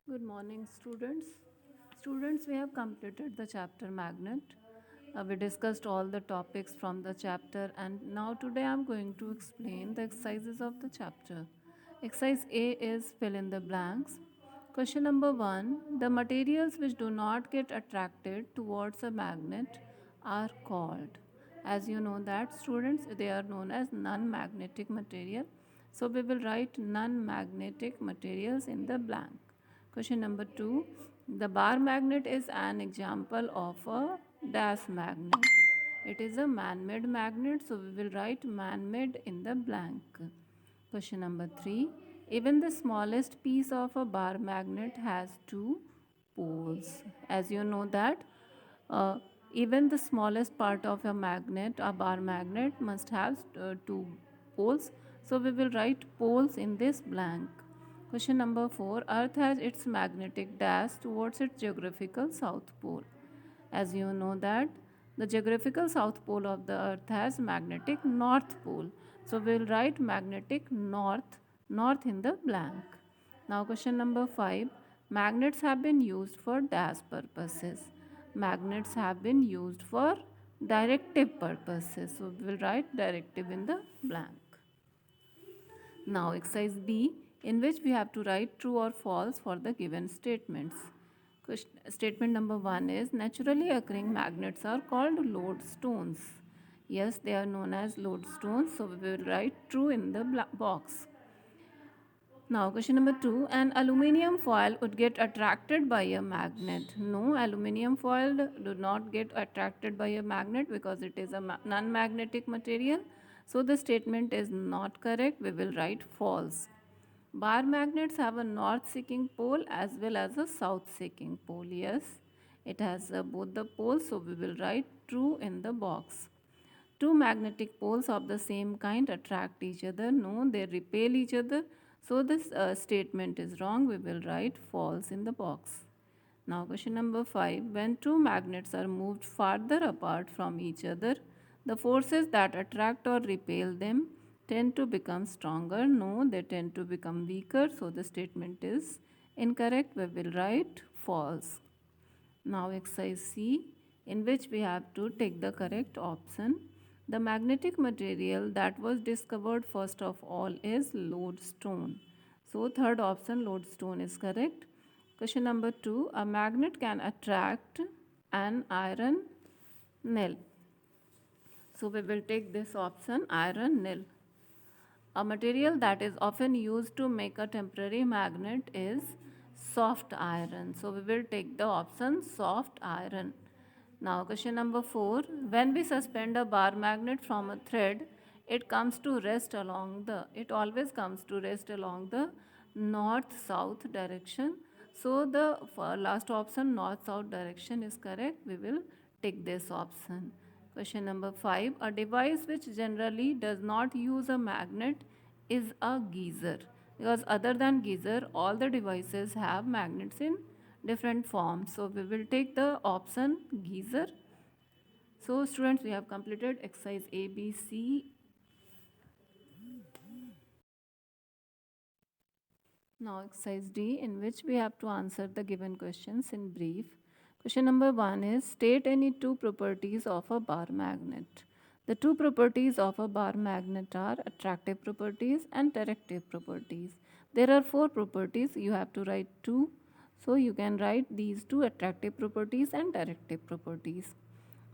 Good morning, students. Students, we have completed the chapter magnet. We discussed all the topics from the chapter, and now today I'm going to explain the exercises of the chapter. Exercise A is fill in the blanks. Question number 1. The materials which do not get attracted towards a magnet are called. As you know that students, they are known as non-magnetic material. So we will write non-magnetic materials in the blank. Question number 2. The bar magnet is an example of a dash magnet. It is a man-made magnet, so we will write man-made in the blank. Question number 3. Even the smallest piece of a bar magnet has two poles. As you know that even the smallest part of a magnet, a bar magnet, must have two poles. So we will write poles in this blank. Question number 4. Earth has its magnetic dash towards its geographical south pole. As you know that the geographical south pole of the earth has magnetic north pole. So we will write magnetic north in the blank. Now question number 5. Magnets have been used for dash purposes. Magnets have been used for directive purposes. So we will write directive in the blank. Now exercise B, in which we have to write true or false for the given statements. Statement number 1 is naturally occurring magnets are called lodestones. Yes, they are known as lodestones, so we will write true in the box. Now, question number 2, an aluminium foil would get attracted by a magnet. No, aluminium foil do not get attracted by a magnet because it is a non-magnetic material. So, the statement is not correct. We will write false. Bar magnets have a north-seeking pole as well as a south-seeking pole. Yes, it has both the poles, so we will write true in the box. Two magnetic poles of the same kind attract each other. No, they repel each other. So this statement is wrong. We will write false in the box. Now question number 5. When two magnets are moved farther apart from each other, the forces that attract or repel them tend to become stronger. No, they tend to become weaker. So the statement is incorrect. We will write false. Now exercise C, in which we have to take the correct option. The magnetic material that was discovered first of all is lodestone. So third option lodestone is correct. Question number 2, a magnet can attract an iron nail. So we will take this option iron nail. A material that is often used to make a temporary magnet is soft iron. So we will take the option soft iron. Now question number 4. When we suspend a bar magnet from a thread, it always comes to rest along the north-south direction. So the last option north-south direction is correct. We will take this option. Question number 5. A device which generally does not use a magnet is a geyser. Because other than geyser, all the devices have magnets in different forms. So we will take the option geyser. So students, we have completed exercise A, B, C. Now exercise D, in which we have to answer the given questions in brief. Question number 1 is state any two properties of a bar magnet. The two properties of a bar magnet are attractive properties and directive properties. There are four properties, you have to write two. So you can write these two, attractive properties and directive properties.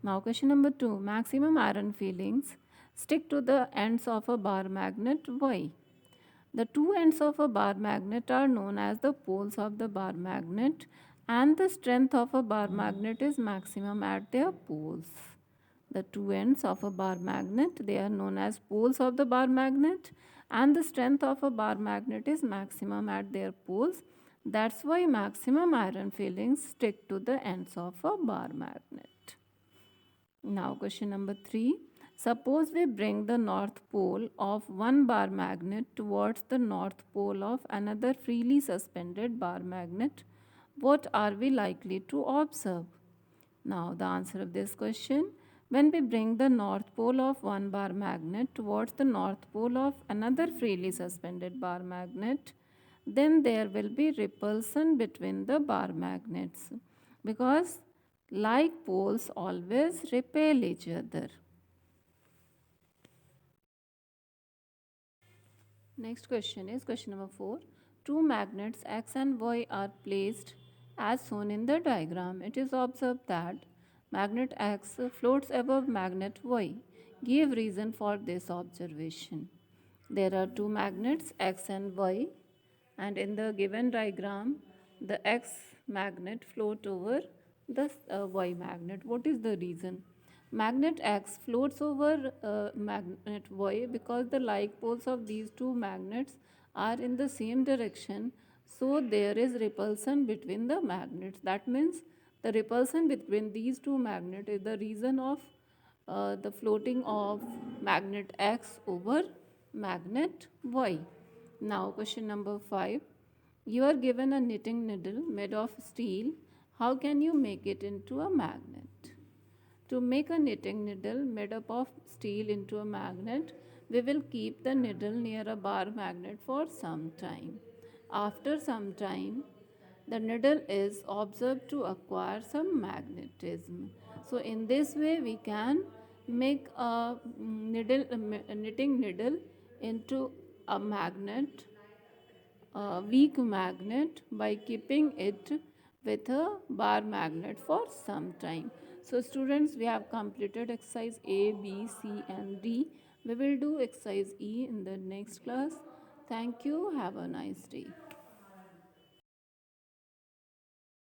Now question number 2, maximum iron filings stick to the ends of a bar magnet. Why? The two ends of a bar magnet are known as the poles of the bar magnet, and the strength of a bar magnet is maximum at their poles. The two ends of a bar magnet, they are known as poles of the bar magnet, and the strength of a bar magnet is maximum at their poles. That's why maximum iron filings stick to the ends of a bar magnet. Now question number 3. Suppose we bring the north pole of one bar magnet towards the north pole of another freely suspended bar magnet. What are we likely to observe? Now the answer of this question. When we bring the north pole of one bar magnet towards the north pole of another freely suspended bar magnet, then there will be repulsion between the bar magnets because like poles always repel each other. Next question is question number 4. Two magnets X and Y are placed as shown in the diagram. It is observed that magnet X floats above magnet Y. Give reason for this observation. There are two magnets X and Y, and in the given diagram the X magnet float over the Y magnet. What is the reason? Magnet X floats over magnet Y because the like poles of these two magnets are in the same direction, so there is repulsion between the magnets. That means the repulsion between these two magnets is the reason of the floating of magnet X over magnet Y. Now, question number 5. You are given a knitting needle made of steel. How can you make it into a magnet? To make a knitting needle made up of steel into a magnet, we will keep the needle near a bar magnet for some time. After some time, the needle is observed to acquire some magnetism. So, in this way, we can make a knitting needle into a magnet, a weak magnet, by keeping it with a bar magnet for some time. So students, we have completed exercise A, B, C and D. We will do exercise E in the next class. Thank you. Have a nice day.